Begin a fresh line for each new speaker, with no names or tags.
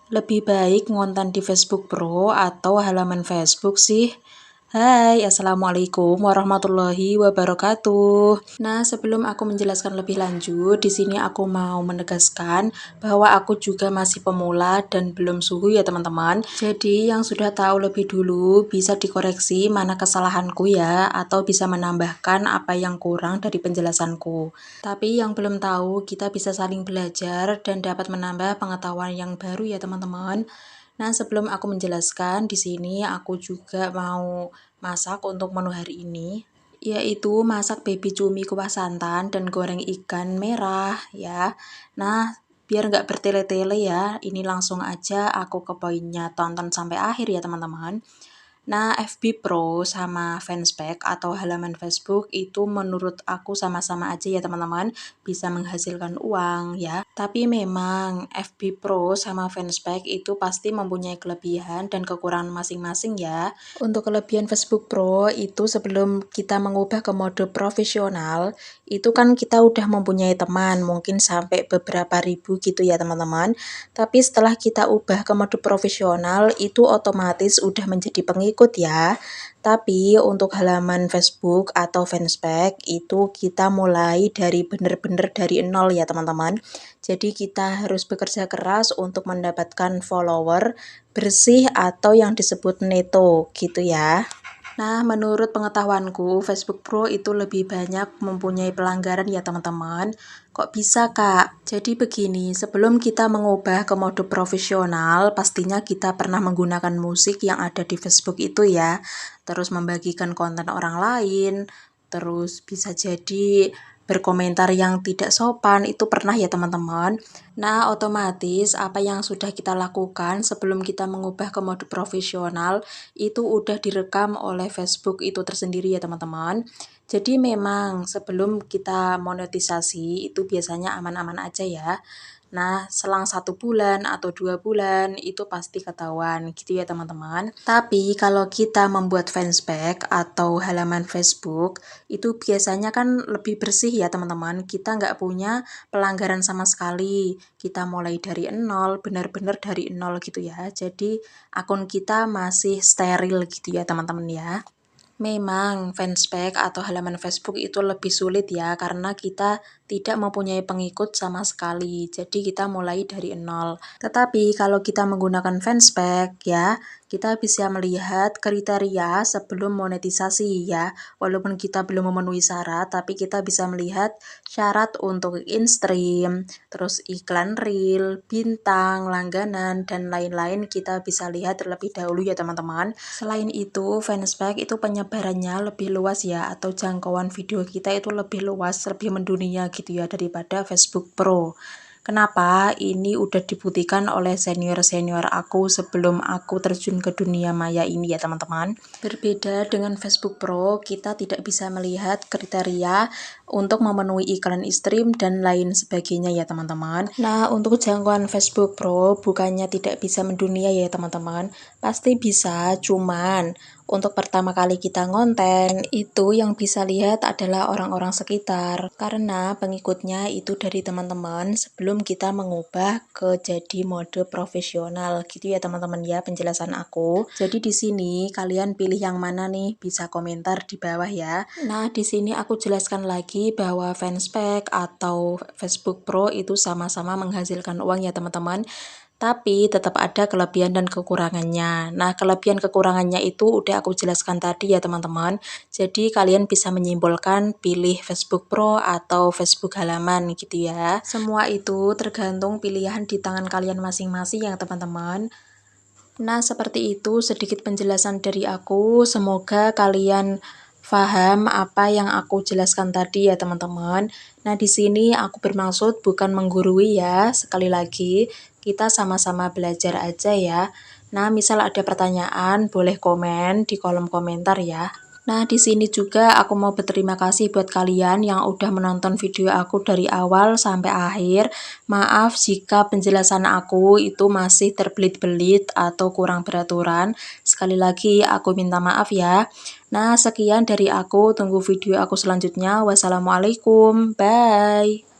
Lebih baik ngonten di Facebook Pro atau halaman Facebook sih? Hai, Assalamualaikum warahmatullahi wabarakatuh. Nah, sebelum aku menjelaskan lebih lanjut, di sini aku mau menegaskan bahwa aku juga masih pemula dan belum suhu ya teman-teman. Jadi yang sudah tahu lebih dulu bisa dikoreksi mana kesalahanku ya, atau bisa menambahkan apa yang kurang dari penjelasanku. Tapi yang belum tahu, kita bisa saling belajar dan dapat menambah pengetahuan yang baru ya teman-teman. Nah, sebelum aku menjelaskan, di sini aku juga mau masak untuk menu hari ini, yaitu masak baby cumi kuah santan dan goreng ikan merah ya. Nah, biar nggak bertele-tele ya, ini langsung aja aku ke poinnya, tonton sampai akhir ya teman-teman. Nah, FB Pro sama Fanspack atau halaman Facebook itu menurut aku sama-sama aja ya teman-teman, bisa menghasilkan uang ya. Tapi memang FB Pro sama Fanspack itu pasti mempunyai kelebihan dan kekurangan masing-masing ya. Untuk kelebihan Facebook Pro itu sebelum kita mengubah ke mode profesional, itu kan kita udah mempunyai teman, mungkin sampai beberapa ribu gitu ya teman-teman. Tapi setelah kita ubah ke mode profesional, itu otomatis udah menjadi pengikut ya. Tapi untuk halaman Facebook atau Fanspack itu kita mulai dari bener-bener dari nol ya teman-teman. Jadi kita harus bekerja keras untuk mendapatkan follower bersih atau yang disebut neto gitu ya. Nah, menurut pengetahuanku, Facebook Pro itu lebih banyak mempunyai pelanggaran ya teman-teman. Kok bisa, Kak? Jadi begini, sebelum kita mengubah ke mode profesional, pastinya kita pernah menggunakan musik yang ada di Facebook itu ya. Terus membagikan konten orang lain, terus bisa jadi berkomentar yang tidak sopan, itu pernah ya teman-teman. Nah, otomatis apa yang sudah kita lakukan sebelum kita mengubah ke mode profesional itu udah direkam oleh Facebook itu tersendiri ya teman-teman. Jadi memang sebelum kita monetisasi itu biasanya aman-aman aja ya. Nah, selang 1 bulan atau 2 bulan itu pasti ketahuan gitu ya teman-teman. Tapi kalau kita membuat fanspack atau halaman Facebook, itu biasanya kan lebih bersih ya teman-teman. Kita nggak punya pelanggaran sama sekali. Kita mulai dari nol, benar-benar dari nol gitu ya. Jadi akun kita masih steril gitu ya teman-teman ya. Memang fanspack atau halaman Facebook itu lebih sulit ya karena kita tidak mempunyai pengikut sama sekali. Jadi kita mulai dari nol. Tetapi kalau kita menggunakan fanspack ya, kita bisa melihat kriteria sebelum monetisasi ya. Walaupun kita belum memenuhi syarat, tapi kita bisa melihat syarat untuk in-stream, terus iklan reel, bintang, langganan, dan lain-lain kita bisa lihat terlebih dahulu ya teman-teman. Selain itu, fanspack itu penyebarannya lebih luas ya, atau jangkauan video kita itu lebih luas, lebih mendunia gitu ya daripada Facebook Pro. Kenapa? Ini udah dibuktikan oleh senior-senior aku sebelum aku terjun ke dunia maya ini ya teman-teman. Berbeda dengan Facebook Pro, kita tidak bisa melihat kriteria untuk memenuhi iklan stream dan lain sebagainya ya teman-teman. Nah, untuk jangkauan Facebook Pro bukannya tidak bisa mendunia ya teman-teman, pasti bisa, cuman untuk pertama kali kita ngonten, itu yang bisa lihat adalah orang-orang sekitar. Karena pengikutnya itu dari teman-teman sebelum kita mengubah ke jadi mode profesional. Gitu ya teman-teman ya penjelasan aku. Jadi di sini kalian pilih yang mana nih? Bisa komentar di bawah ya. Nah, di sini aku jelaskan lagi bahwa fanspack atau Facebook Pro itu sama-sama menghasilkan uang ya teman-teman. Tapi tetap ada kelebihan dan kekurangannya. Nah, kelebihan kekurangannya itu udah aku jelaskan tadi ya teman-teman. Jadi kalian bisa menyimpulkan pilih Facebook Pro atau Facebook halaman gitu ya. Semua itu tergantung pilihan di tangan kalian masing-masing ya teman-teman. Nah, seperti itu sedikit penjelasan dari aku. Semoga kalian paham apa yang aku jelaskan tadi ya teman-teman. Nah, di sini aku bermaksud bukan menggurui ya. Sekali lagi, kita sama-sama belajar aja ya. Nah, misal ada pertanyaan, boleh komen di kolom komentar ya. Nah, di sini juga aku mau berterima kasih buat kalian yang udah menonton video aku dari awal sampai akhir. Maaf jika penjelasan aku itu masih terbelit-belit atau kurang beraturan. Sekali lagi aku minta maaf ya. Nah, sekian dari aku. Tunggu video aku selanjutnya. Wassalamualaikum. Bye.